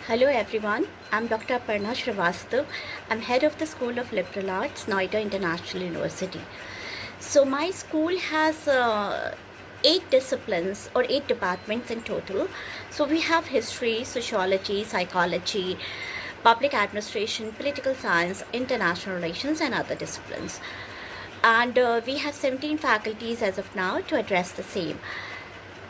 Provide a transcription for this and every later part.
Hello everyone, I'm Dr. Aparna Srivastav. I'm head of the School of Liberal Arts, Noida International University. So my school has 8 disciplines or 8 departments in total. So we have history, sociology, psychology, public administration, political science, international relations and other disciplines. And we have 17 faculties as of now to address the same.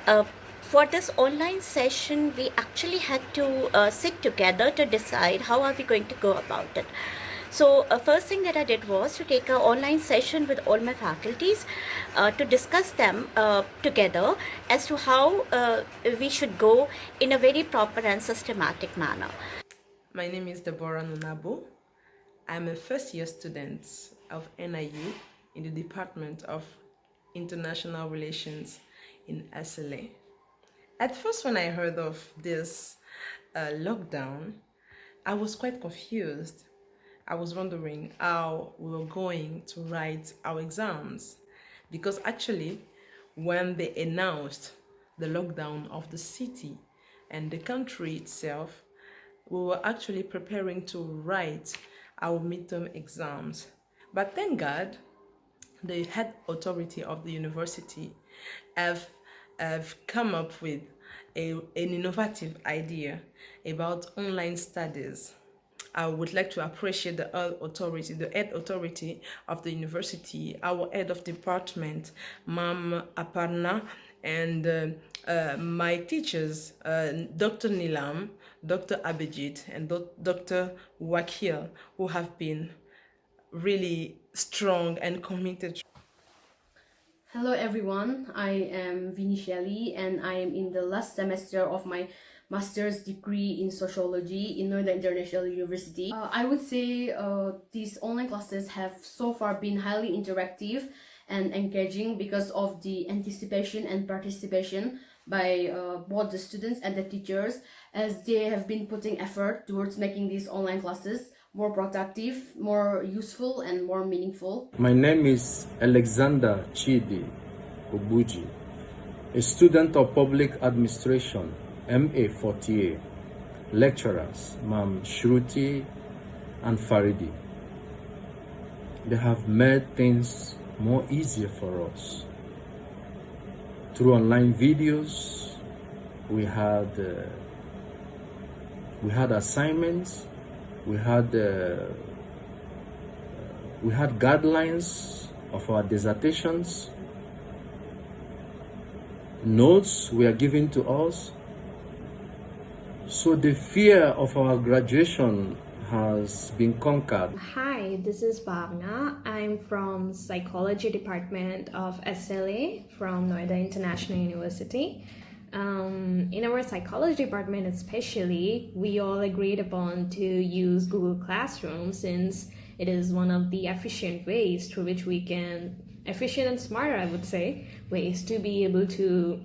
Uh, for this online session, we actually had to sit together to decide how are we going to go about it. So first thing that I did was to take an online session with all my faculties to discuss them together as to how we should go in a very proper and systematic manner. My name is Deborah Nunabo. I'm a first-year student of NIU in the Department of International Relations in SLA. At first, when I heard of this lockdown, I was quite confused. I was wondering how we were going to write our exams, because actually, when they announced the lockdown of the city and the country itself, we were actually preparing to write our midterm exams. But thank God, the head authority of the university have come up with an innovative idea about online studies. I would like to appreciate the head authority of the university, our head of department, Ma'am Aparna, and my teachers, Dr. Nilam, Dr. Abhijit, and Dr. Wakil, who have been really strong and committed. Hello everyone, I am Vinny Shelley and I am in the last semester of my master's degree in sociology in Noida International University. I would say these online classes have so far been highly interactive and engaging because of the anticipation and participation by both the students and the teachers, as they have been putting effort towards making these online classes more productive, more useful, and more meaningful. My name is Alexander Chidi Obuji, a student of public administration, MA 48, lecturers, Ma'am Shruti and Faridi. They have made things more easier for us. Through online videos, we had assignments, we had guidelines of our dissertations, notes were given to us. So the fear of our graduation has been conquered. Hi, this is Bhavna. I'm from Psychology Department of SLA from Noida International University. In our psychology department especially, we all agreed upon to use Google Classroom, since it is one of the efficient ways through which we can, efficient and smarter I would say, ways to be able to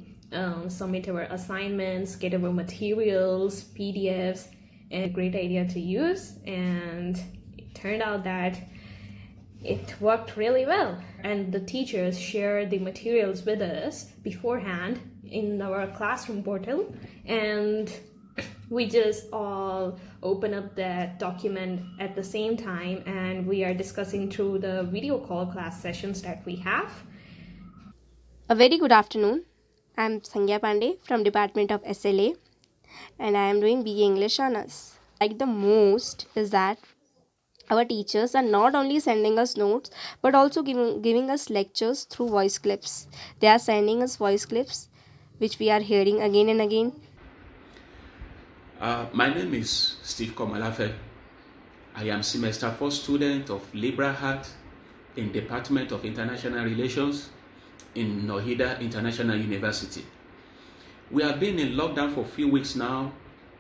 submit our assignments, get our materials, PDFs, and a great idea to use. And it turned out that it worked really well, and the teachers shared the materials with us beforehand in our classroom portal, and we just all open up that document at the same time, and we are discussing through the video call class sessions that we have. A very good afternoon. I'm Sangya Pandey from Department of SLA, and I am doing BA English Honors. Like the most is that our teachers are not only sending us notes but also giving us lectures through voice clips. They are sending us voice clips which we are hearing again and again. My name is Steve Komalafe. I am semester 4 student of Liberal Arts in Department of International Relations in Noida International University. We have been in lockdown for a few weeks now,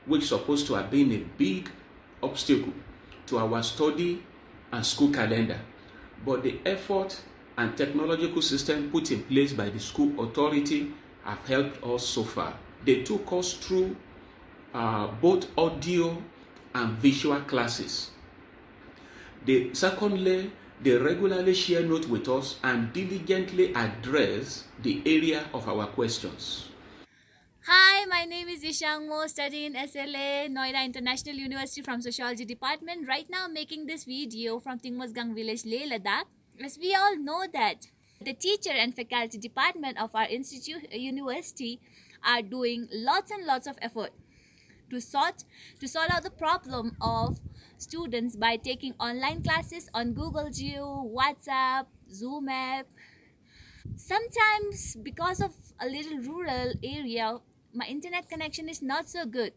which is supposed to have been a big obstacle to our study and school calendar. But the effort and technological system put in place by the school authority have helped us so far. They took us through both audio and visual classes. Secondly, they regularly share notes with us and diligently address the area of our questions. Hi, my name is Ishang Mo, studying in SLA, Noida International University from Sociology Department. Right now, I'm making this video from Tingmasgang Village, Leh Ladakh. As we all know that the teacher and faculty department of our university are doing lots and lots of effort to sort out the problem of students by taking online classes on Google Geo, WhatsApp, Zoom app. Sometimes, because of a little rural area, my internet connection is not so good.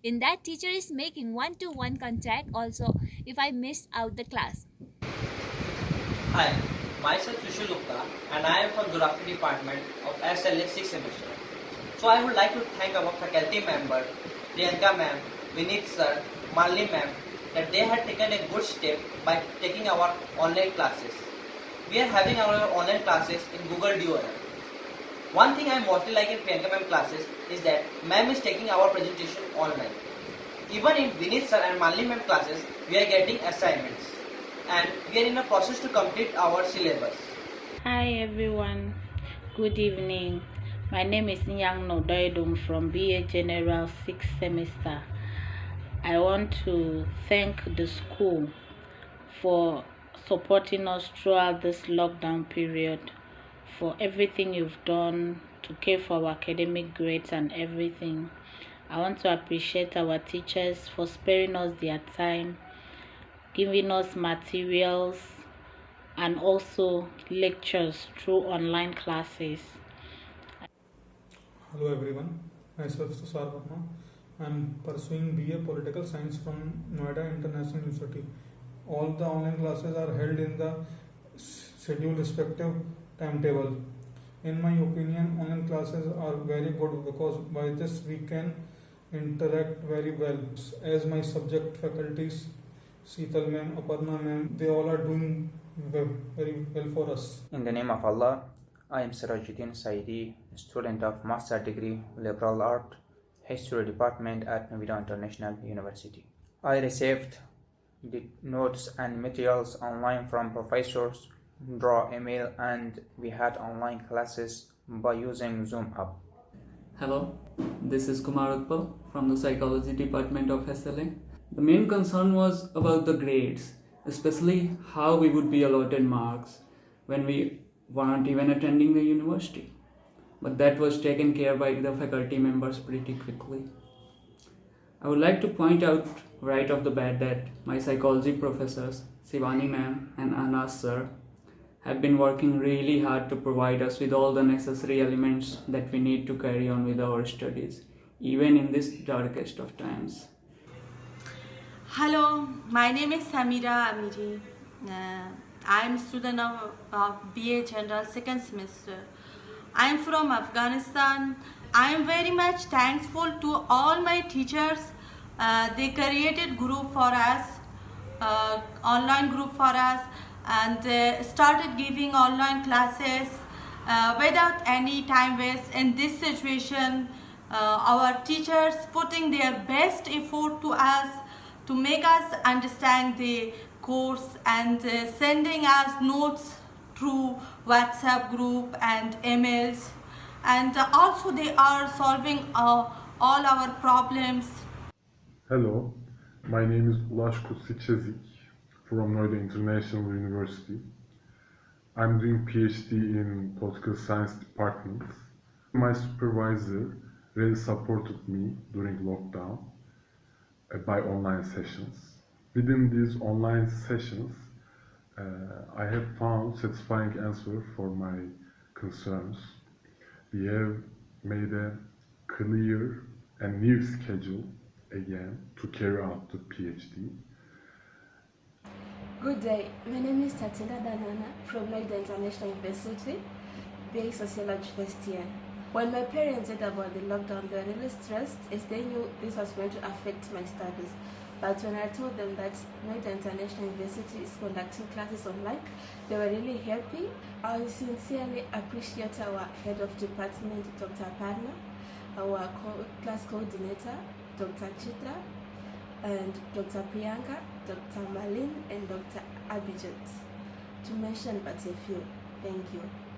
In that, teacher is making one-to-one contact also if I miss out the class. Hi, myself Sushil Gupta and I am from Geography Department of SLA 6th semester. So I would like to thank our faculty member Priyanka ma'am, Vinit sir, Malini ma'am that they had taken a good step by taking our online classes. We are having our online classes in Google Duo. One thing I am mostly like in Priyanka ma'am classes is that ma'am is taking our presentation online. Even in Vinit sir and Malini ma'am classes, we are getting assignments and we are in a process to complete our syllabus. Hi everyone, good evening. My name is Nyang Nodaidum from BA General 6th semester. I want to thank the school for supporting us throughout this lockdown period, for everything you've done to care for our academic grades and everything. I want to appreciate our teachers for sparing us their time, giving us materials and also lectures through online classes. Hello everyone, myself Tushar Verma. I am pursuing BA Political Science from Noida International University. All the online classes are held in the scheduled respective timetable. In my opinion, online classes are very good because by this we can interact very well. As my subject faculties, Seetal ma'am, Aparna ma'am, they all are doing very well for us. In the name of Allah, I am Sirajuddin Saidi, student of Master Degree Liberal Art, History Department at Noida International University. I received the notes and materials online from professors, draw email, and we had online classes by using Zoom app. Hello, this is Kumar Utpal from the Psychology Department of SLA. The main concern was about the grades, especially how we would be allotted marks when we weren't even attending the university. But that was taken care by the faculty members pretty quickly. I would like to point out right off the bat that my psychology professors, Sivani ma'am and Anas sir, have been working really hard to provide us with all the necessary elements that we need to carry on with our studies, even in this darkest of times. Hello, my name is Samira Amiri. I am a student of BA General 2nd semester. I am from Afghanistan. I am very much thankful to all my teachers. They created group for us, online group for us, and started giving online classes without any time waste. In this situation, our teachers putting their best effort to us to make us understand the course and sending us notes through WhatsApp group and emails, and also they are solving all our problems. Hello, my name is Ulaş Kutsiçezik from Noida International University. I'm doing PhD in Political Science Department. My supervisor really supported me during lockdown by online sessions. Within these online sessions, I have found satisfying answer for my concerns. We have made a clear and new schedule again to carry out the PhD. Good day, my name is Tatina Danana from Noida International University, being sociology first year. When my parents heard about the lockdown, they were really stressed as they knew this was going to affect my studies. But when I told them that Noida International University is conducting classes online, they were really happy. I sincerely appreciate our head of department, Dr. Parna, our class coordinator, Dr. Chitra, and Dr. Priyanka, Dr. Malin, and Dr. Abhijit, to mention but a few. Thank you.